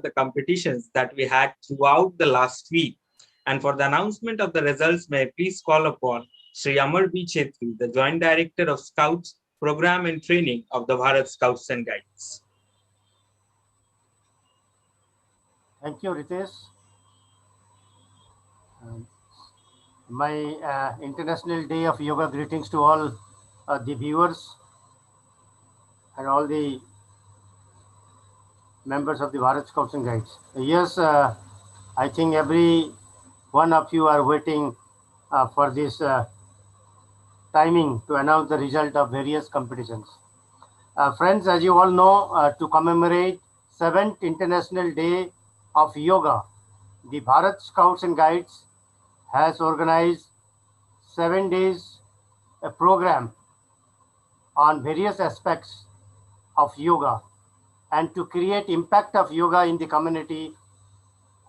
the competitions that we had throughout the last week. And for the announcement of the results, may I please call upon Sri Amar B. Chetri, the Joint Director of Scouts Program and Training of the Bharat Scouts and Guides. Thank you, Ritesh. My International Day of Yoga greetings to all the viewers and all the members of the Bharat Scouts and Guides. Yes, I think every one of you are waiting for this timing to announce the result of various competitions. Friends, as you all know, to commemorate 7th International Day of Yoga, the Bharat Scouts and Guides has organized 7 days a program on various aspects of yoga and to create impact of yoga in the community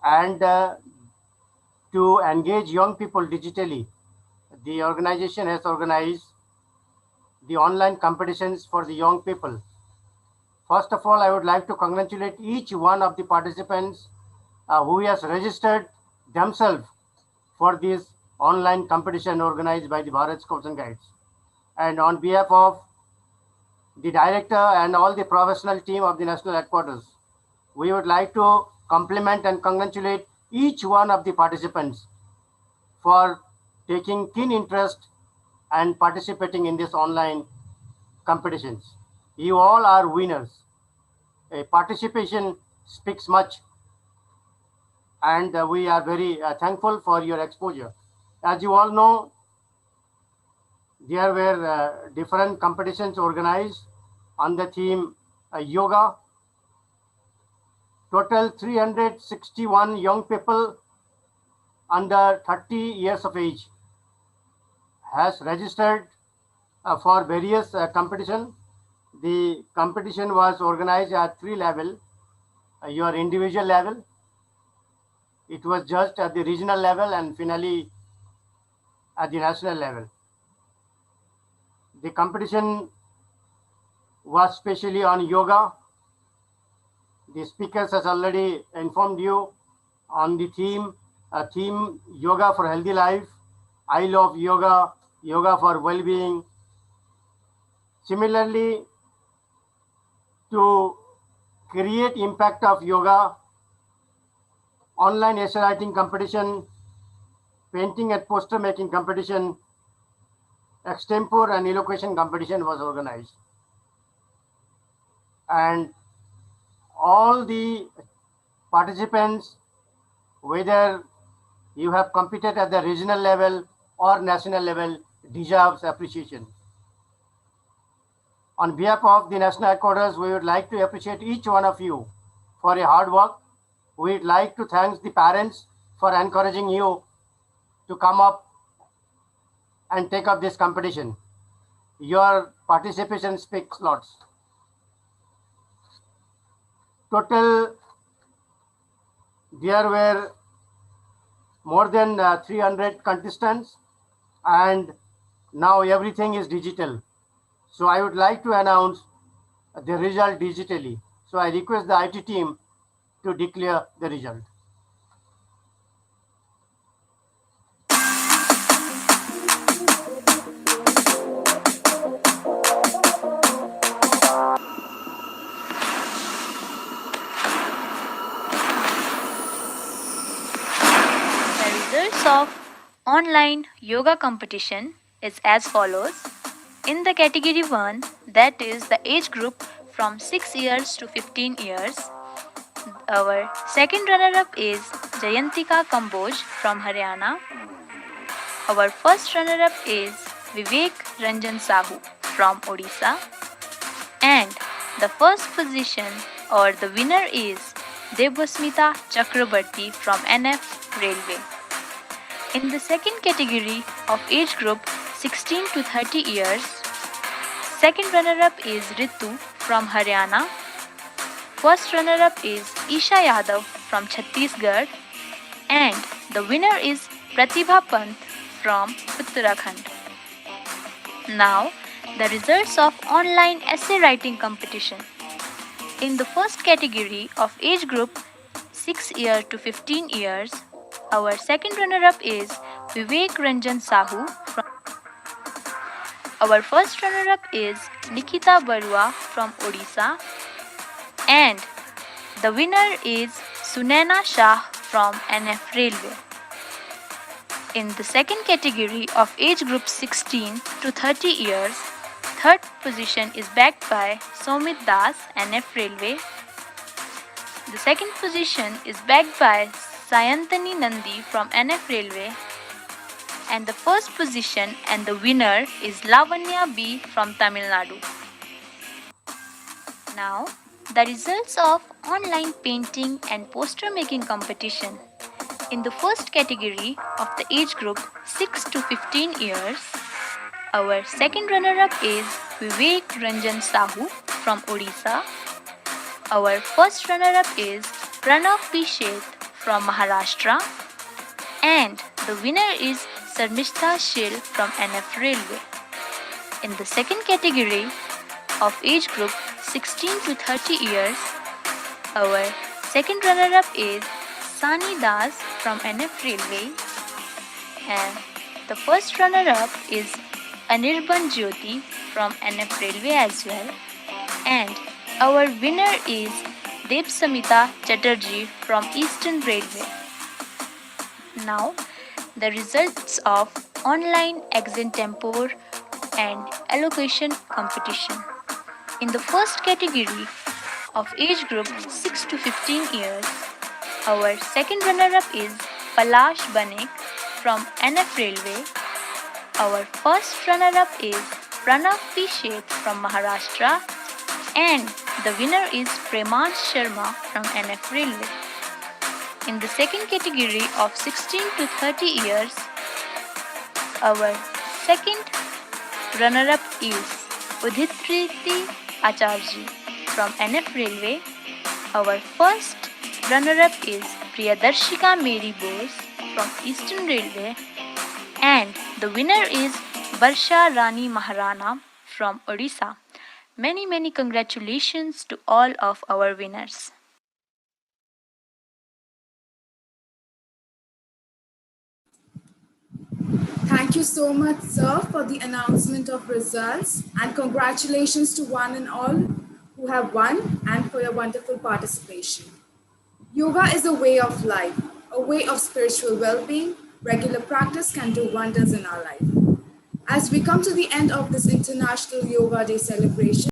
and to engage young people digitally. The organization has organized the online competitions for the young people. First of all, I would like to congratulate each one of the participants who has registered themselves for this online competition organized by the Bharat Scouts and Guides. And on behalf of the director and all the professional team of the national headquarters, we would like to compliment and congratulate each one of the participants for taking keen interest and participating in this online competitions. You all are winners. Participation speaks much, and we are very thankful for your exposure. As you all know, there were different competitions organized on the theme yoga. Total 361 young people under 30 years of age has registered for various competition. The competition was organized at 3 levels. Your individual level, it was judged at the regional level, and finally at the national level. The competition was specially on yoga. The speakers has already informed you on the theme yoga for healthy life. I love yoga, yoga for well-being. Similarly, to create impact of yoga, online essay writing competition, painting and poster making competition, extempore and elocution competition was organized. And all the participants, whether you have competed at the regional level or national level, deserves appreciation. On behalf of the national headquarters, we would like to appreciate each one of you for your hard work. We would like to thank the parents for encouraging you to come up and take up this competition. Your participation speaks lots. Total, there were more than 300 contestants, and now everything is digital. So I would like to announce the result digitally. So I request the IT team to declare the result. The results of online yoga competition is as follows. In the category 1, that is the age group from 6 years to 15 years, our second runner-up is Jayantika Kamboj from Haryana. Our first runner-up is Vivek Ranjan Sahu from Odisha. And the first position or the winner is Debasmita Chakrabarti from NF Railway. In the second category of age group 16 to 30 years, second runner-up is Ritu from Haryana. First runner-up is Isha Yadav from Chhattisgarh. And the winner is Pratibha Pant from Uttarakhand. Now, the results of online essay writing competition. In the first category of age group 6 years to 15 years. Our second runner-up is Vivek Ranjan Sahu from Our first runner-up is Nikita Barua from Odisha, and the winner is Sunaina Shah from NF Railway. In the second category of age group 16 to 30 years, third position is backed by Somit Das, NF Railway. The second position is backed by Sayantani Nandi from NF Railway. And the first position and the winner is Lavanya B from Tamil Nadu. Now, the results of online painting and poster making competition. In the first category of the age group 6 to 15 years, our second runner-up is Vivek Ranjan Sahu from Odisha. Our first runner-up is Pranav P. Sheth from Maharashtra, and the winner is Sarmishta Shil from NF Railway. In the second category of age group 16 to 30 years, our second runner-up is Sani Das from NF Railway, and the first runner-up is Anirban Jyoti from NF Railway as well, and our winner is Debsamita Chatterjee from Eastern Railway. Now, the results of online exam tempore and allocation competition. In the first category of age group 6 to 15 years, our second runner-up is Palash Banik from NF Railway. Our first runner-up is Pranav P. Sheth from Maharashtra, and the winner is Premansh Sharma from NF Railway. In the second category of 16 to 30 years, our second runner-up is Udhitriti Acharji from NF Railway. Our first runner-up is Priyadarshika Mary Bose from Eastern Railway, and the winner is Barsha Rani Maharana from Odisha. Many congratulations to all of our winners. Thank you so much, sir, for the announcement of results, and congratulations to one and all who have won and for your wonderful participation. Yoga is a way of life, a way of spiritual well-being. Regular practice can do wonders in our life. As we come to the end of this International Yoga Day celebration,